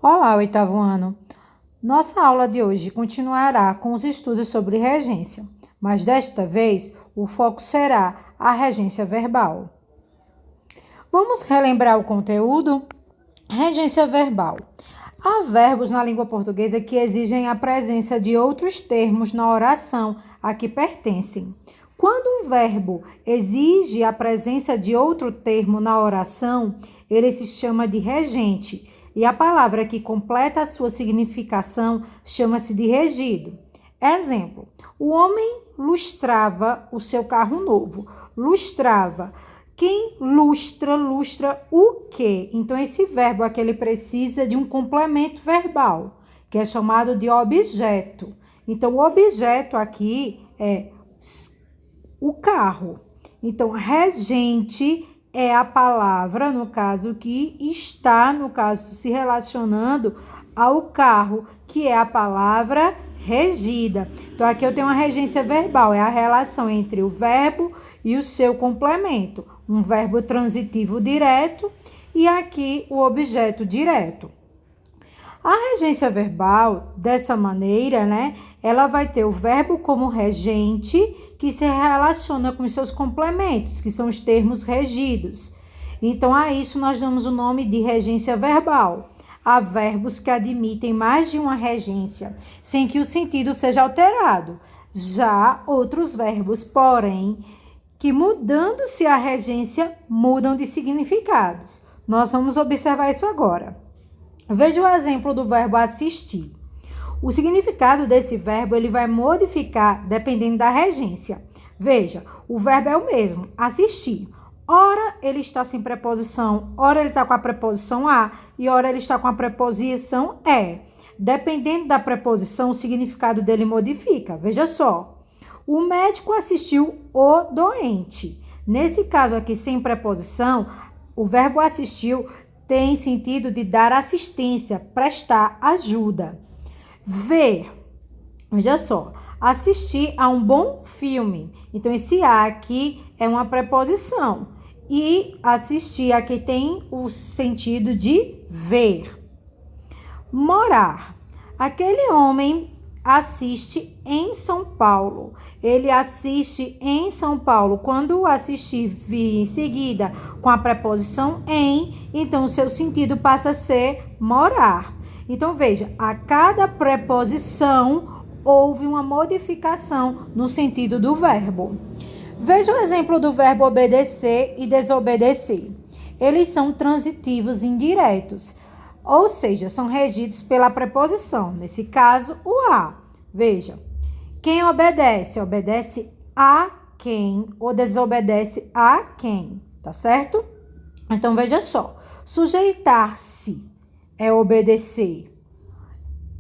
Olá, oitavo ano. Nossa aula de hoje continuará com os estudos sobre regência, mas desta vez o foco será a regência verbal. Vamos relembrar o conteúdo? Regência verbal. Há verbos na língua portuguesa que exigem a presença de outros termos na oração a que pertencem. Quando um verbo exige a presença de outro termo na oração, ele se chama de regente, e a palavra que completa a sua significação chama-se de regido. Exemplo: o homem lustrava o seu carro novo. Lustrava. Quem lustra, lustra o quê? Então, esse verbo aqui ele precisa de um complemento verbal, que é chamado de objeto. Então, o objeto aqui é o carro. Então, regente é a palavra, no caso, que está, no caso, se relacionando ao carro, que é a palavra regida. Então, aqui eu tenho uma regência verbal, é a relação entre o verbo e o seu complemento. Um verbo transitivo direto e aqui o objeto direto. A regência verbal, dessa maneira, ela vai ter o verbo como regente, que se relaciona com os seus complementos, que são os termos regidos. Então, a isso nós damos o nome de regência verbal. Há verbos que admitem mais de uma regência, sem que o sentido seja alterado. Já outros verbos, porém, que mudando-se a regência, mudam de significados. Nós vamos observar isso agora. Veja o exemplo do verbo assistir. O significado desse verbo ele vai modificar dependendo da regência. Veja, o verbo é o mesmo, assistir. Ora ele está sem preposição, ora ele está com a preposição a e ora ele está com a preposição é. Dependendo da preposição, o significado dele modifica. Veja só, o médico assistiu o doente. Nesse caso aqui, sem preposição, o verbo assistiu tem sentido de dar assistência, prestar ajuda. Ver, veja só, assistir a um bom filme. Então, esse a aqui é uma preposição. E assistir aqui tem o sentido de ver. Morar. Aquele homem assiste em São Paulo. Ele assiste em São Paulo. Quando assistir vir em seguida com a preposição em, então o seu sentido passa a ser morar. Então veja, a cada preposição houve uma modificação no sentido do verbo. Veja o exemplo do verbo obedecer e desobedecer. Eles são transitivos indiretos, ou seja, são regidos pela preposição. Nesse caso, o a. Veja, quem obedece, obedece a quem ou desobedece a quem, tá certo? Então, veja só, sujeitar-se é obedecer.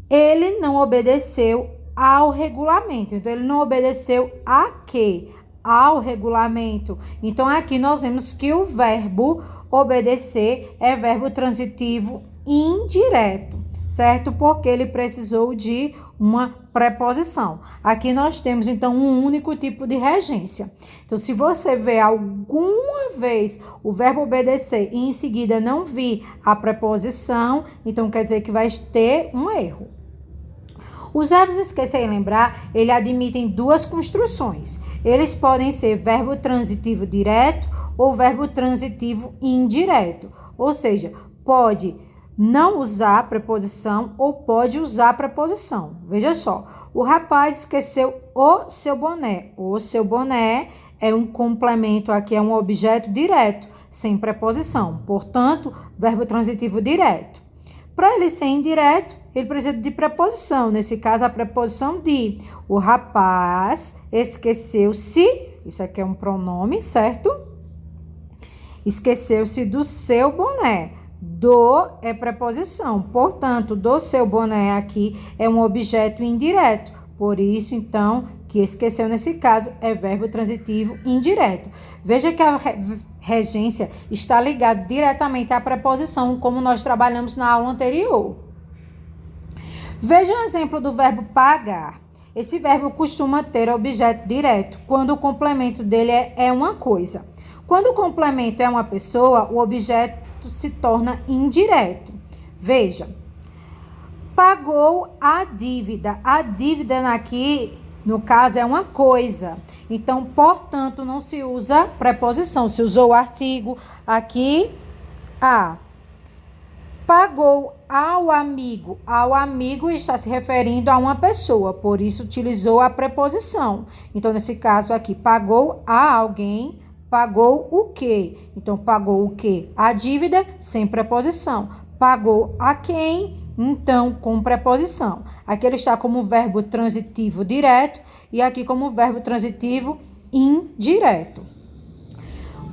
Ele não obedeceu ao regulamento, então ele não obedeceu a quê? Ao regulamento. Então, aqui nós vemos que o verbo obedecer é verbo transitivo indireto, certo? Porque ele precisou de uma preposição. Aqui nós temos, então, um único tipo de regência. Então, se você vê alguma vez o verbo obedecer e em seguida não vir a preposição, então quer dizer que vai ter um erro. Os verbos esquecer e lembrar, ele admitem duas construções. Eles podem ser verbo transitivo direto ou verbo transitivo indireto. Ou seja, pode não usar preposição ou pode usar preposição. Veja só, o rapaz esqueceu o seu boné. O seu boné é um complemento aqui, é um objeto direto, sem preposição. Portanto, verbo transitivo direto. Para ele ser indireto, ele precisa de preposição. Nesse caso, a preposição de. O rapaz esqueceu-se, isso aqui é um pronome, certo? Esqueceu-se do seu boné. Do é preposição. Portanto, do seu boné aqui é um objeto indireto. Por isso, então, que esqueceu nesse caso é verbo transitivo indireto. Veja que a regência está ligada diretamente à preposição, como nós trabalhamos na aula anterior. Veja um exemplo do verbo pagar. Esse verbo costuma ter objeto direto, quando o complemento dele é uma coisa. Quando o complemento é uma pessoa, o objeto se torna indireto. Veja, Pagou a dívida. A dívida aqui, no caso, é uma coisa. Então, portanto, não se usa preposição. Se usou o artigo aqui, a. Pagou ao amigo. Ao amigo está se referindo a uma pessoa, por isso utilizou a preposição. Então, nesse caso aqui, pagou a alguém, pagou o quê? Então, pagou o quê? A dívida, sem preposição. Pagou a quem? Então, com preposição. Aqui ele está como verbo transitivo direto e aqui como verbo transitivo indireto.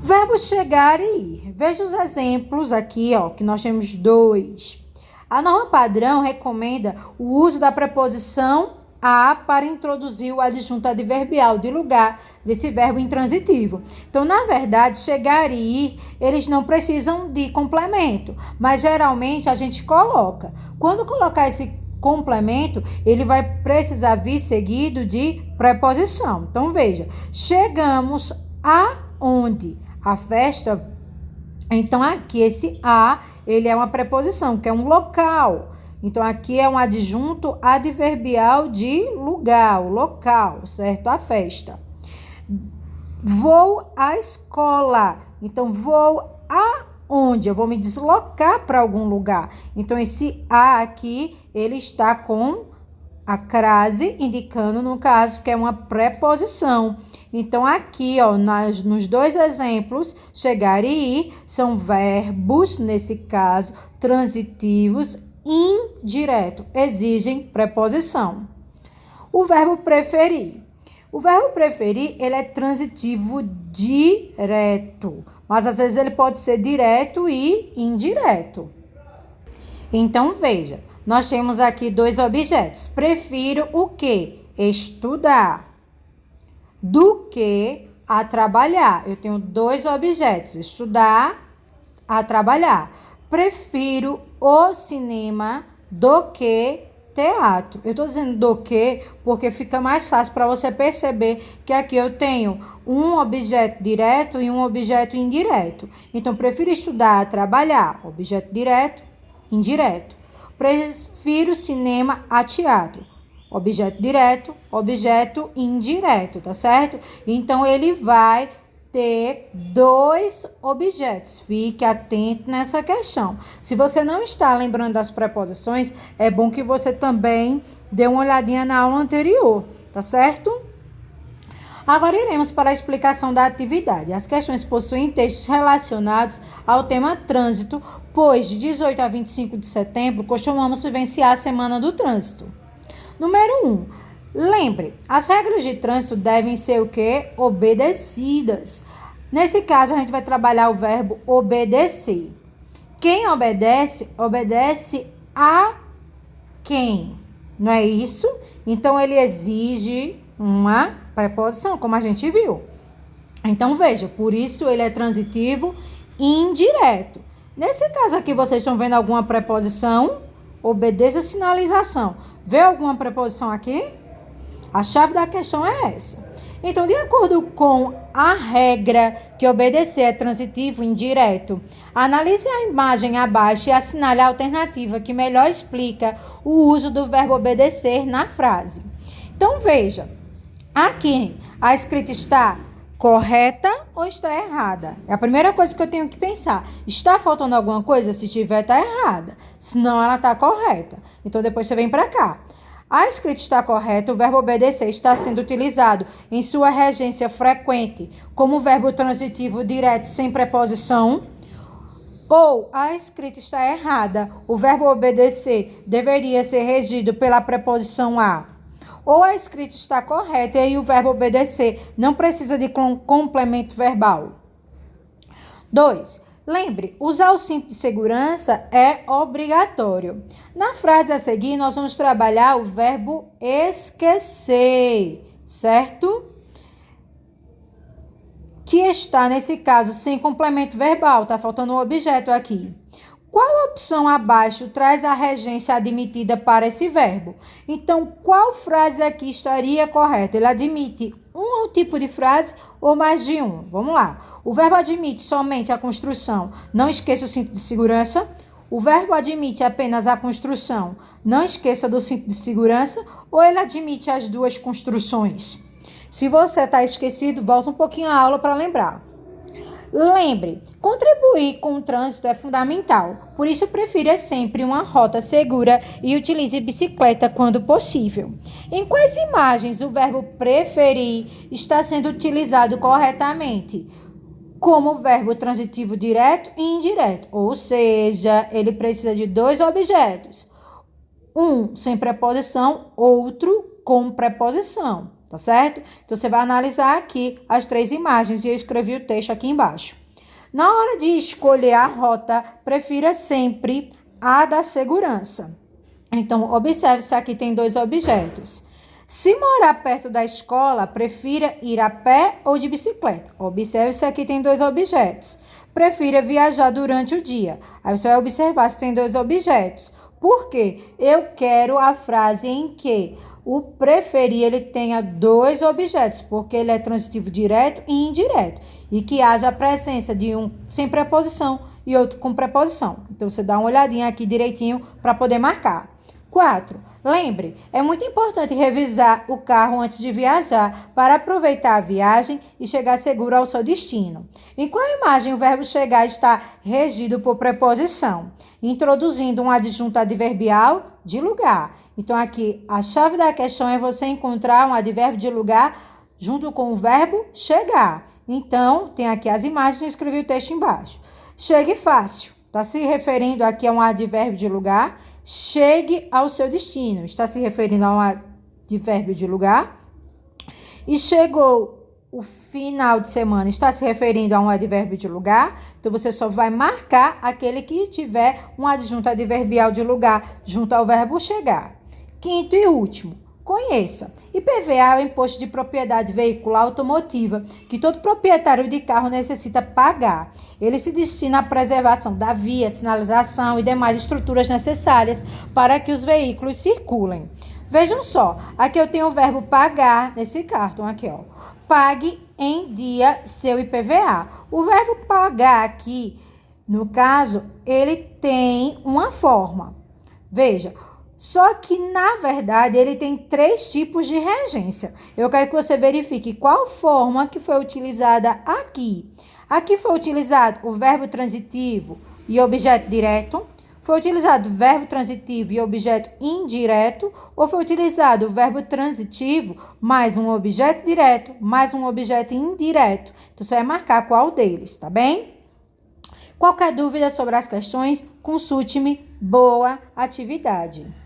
Verbo chegar e ir. Veja os exemplos aqui, ó, que nós temos 2. A norma padrão recomenda o uso da preposição a para introduzir o adjunto adverbial de lugar desse verbo intransitivo. Então, na verdade, chegar e ir, eles não precisam de complemento, mas geralmente a gente coloca. Quando colocar esse complemento, ele vai precisar vir seguido de preposição. Então, veja, chegamos aonde? A festa. Então, aqui, esse a, ele é uma preposição, que é um local. Então, aqui é um adjunto adverbial de lugar, o local, certo? A festa. Vou à escola. Então, vou aonde? Eu vou me deslocar para algum lugar. Então, esse a aqui, ele está com a crase, indicando, no caso, que é uma preposição. Então, aqui, ó, nos 2 exemplos, chegar e ir, são verbos, nesse caso, transitivos, indireto, exigem preposição. O verbo preferir. O verbo preferir, ele é transitivo direto, mas às vezes ele pode ser direto e indireto. Então, veja, nós temos aqui 2 objetos. Prefiro o quê? Estudar. Do que a trabalhar. Eu tenho 2 objetos, estudar, a trabalhar. Prefiro o cinema do que teatro. Eu estou dizendo do que porque fica mais fácil para você perceber que aqui eu tenho um objeto direto e um objeto indireto. Então, prefiro estudar a trabalhar. Objeto direto, indireto. Prefiro cinema a teatro. Objeto direto, objeto indireto, tá certo? Então, ele vai ter 2 objetos. Fique atento nessa questão. Se você não está lembrando das preposições, é bom que você também dê uma olhadinha na aula anterior, tá certo? Agora iremos para a explicação da atividade. As questões possuem textos relacionados ao tema trânsito, pois de 18 a 25 de setembro costumamos vivenciar a Semana do Trânsito. Número 1. Lembre, as regras de trânsito devem ser o quê? Obedecidas. Nesse caso, a gente vai trabalhar o verbo obedecer. Quem obedece, obedece a quem? Não é isso? Então, ele exige uma preposição, como a gente viu. Então, veja, por isso ele é transitivo indireto. Nesse caso aqui, vocês estão vendo alguma preposição? Obedeça a sinalização. Vê alguma preposição aqui? A chave da questão é essa. Então, de acordo com a regra que obedecer é transitivo indireto, analise a imagem abaixo e assinale a alternativa que melhor explica o uso do verbo obedecer na frase. Então, veja, aqui a escrita está correta ou está errada? É a primeira coisa que eu tenho que pensar. Está faltando alguma coisa? Se tiver, está errada. Senão, ela está correta. Então, depois você vem para cá. A escrita está correta, o verbo obedecer está sendo utilizado em sua regência frequente como verbo transitivo direto sem preposição. Ou a escrita está errada, o verbo obedecer deveria ser regido pela preposição a. Ou a escrita está correta e o verbo obedecer não precisa de complemento verbal. 2. Lembre, usar o cinto de segurança é obrigatório. Na frase a seguir, nós vamos trabalhar o verbo esquecer, certo? Que está, nesse caso, sem complemento verbal. Tá faltando um objeto aqui. Qual opção abaixo traz a regência admitida para esse verbo? Então, qual frase aqui estaria correta? Ele admite um tipo de frase ou mais de um? Vamos lá. O verbo admite somente a construção. Não esqueça o cinto de segurança. O verbo admite apenas a construção não esqueça do cinto de segurança ou ele admite as duas construções? Se você está esquecido, volta um pouquinho a aula para lembrar. Lembre, contribuir com o trânsito é fundamental, por isso prefira sempre uma rota segura e utilize bicicleta quando possível. Em quais imagens o verbo preferir está sendo utilizado corretamente? Como verbo transitivo direto e indireto, ou seja, ele precisa de dois objetos. Um sem preposição, outro com preposição. Tá certo? Então, você vai analisar aqui as 3 imagens e eu escrevi o texto aqui embaixo. Na hora de escolher a rota, prefira sempre a da segurança. Então, observe se aqui tem 2 objetos. Se morar perto da escola, prefira ir a pé ou de bicicleta. Observe se aqui tem 2 objetos. Prefira viajar durante o dia. Aí você vai observar se tem 2 objetos. Por quê? Eu quero a frase em que o preferir ele tenha 2 objetos, porque ele é transitivo direto e indireto. E que haja a presença de um sem preposição e outro com preposição. Então, você dá uma olhadinha aqui direitinho para poder marcar. 4. Lembre, é muito importante revisar o carro antes de viajar para aproveitar a viagem e chegar seguro ao seu destino. Em qual imagem o verbo chegar está regido por preposição? Introduzindo um adjunto adverbial de lugar. Então, aqui, a chave da questão é você encontrar um advérbio de lugar junto com o verbo chegar. Então, tem aqui as imagens e escrevi o texto embaixo. Chegue fácil. Está se referindo aqui a um advérbio de lugar. Chegue ao seu destino. Está se referindo a um advérbio de lugar. E chegou o final de semana. Está se referindo a um advérbio de lugar. Então, você só vai marcar aquele que tiver um adjunto adverbial de lugar junto ao verbo chegar. 5º e último, conheça. IPVA é o Imposto de Propriedade Veicular Automotiva, que todo proprietário de carro necessita pagar. Ele se destina à preservação da via, sinalização e demais estruturas necessárias para que os veículos circulem. Vejam só, aqui eu tenho o verbo pagar nesse cartão aqui, ó. Pague em dia seu IPVA. O verbo pagar aqui, no caso, ele tem uma forma. Veja, só que, na verdade, ele tem 3 tipos de regência. Eu quero que você verifique qual forma que foi utilizada aqui. Aqui foi utilizado o verbo transitivo e objeto direto. Foi utilizado o verbo transitivo e objeto indireto. Ou foi utilizado o verbo transitivo mais um objeto direto, mais um objeto indireto. Então, você vai marcar qual deles, tá bem? Qualquer dúvida sobre as questões, consulte-me. Boa atividade!